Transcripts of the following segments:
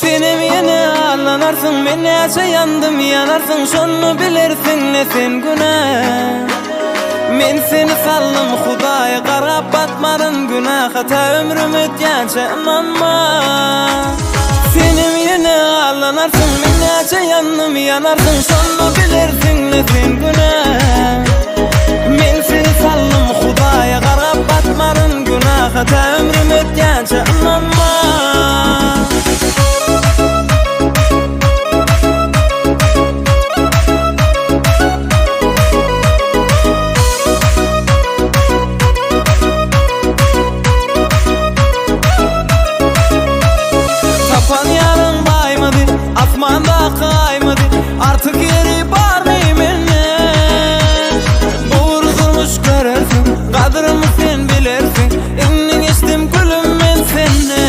Senim yine ağlanarsın, men näçe yandım yanarsın, şonu bilirsin ne sen günah. Men seni saldım Hudaýa garap batmadın günah, hata ömrüm ötýänçe inanma. Senim yine ağlanarsın, men näçe yandım yanarsın, şonu bilirsin ne sen günah. Men seni saldım Hudaýa garap batmadın günah, hata ömrüm ötýänçe inanma. Artık yeri barmy menne, boğurulmuş görersin, kadrımı sen bilirsin, inni geçtim gülüm men senne.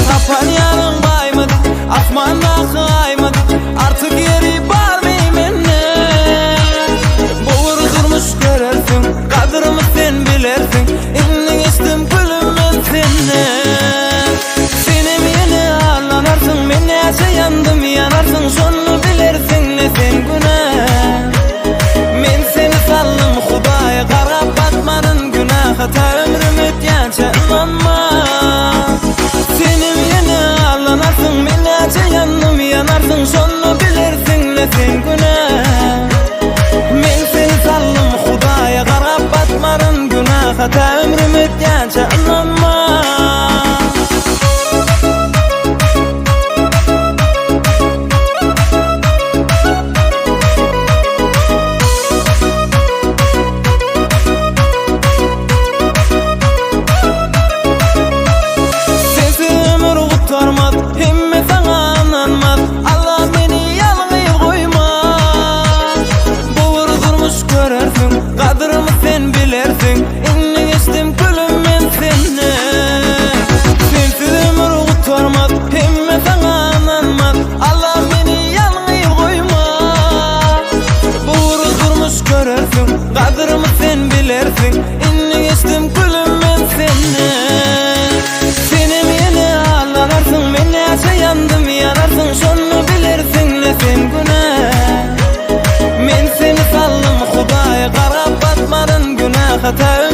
Tapan yarın baymadı, asmanda kaymadı, artık yeri barmy menne, boğurulmuş görersin, kadrımı sen bilirsin, inni geçtim gülüm men senne. Senim yine ağlanarsın, men näçe yandım yanarsın, şonu bilirsin ne sen günah. Men seni saldım Hudaýa garap batmadın günah, hata ömrüm ötýänçe inanma. Senim yine ağlanarsın, men näçe yandım yanarsın, şonu bilirsin ne sen günah. Men seni saldım Hudaýa garap batmadın günah, hata ömrüm ötýänçe inanma. Kadrımı sen bilirsin, inni geçtim gülüm men senne. Sensiz ömür kurtarmaz, hemme sana inanmaz, Allah beni yalnız koyma. Buğru durmuş görersin, kadrımı sen bilirsin, inni geçtim gülüm men senne. Senim yine ağlanarsın, men näçe yandım yanarsın, şonu bilirsin ne sen günah. Men seni saldım Hudaýa garap batmadın günah, hata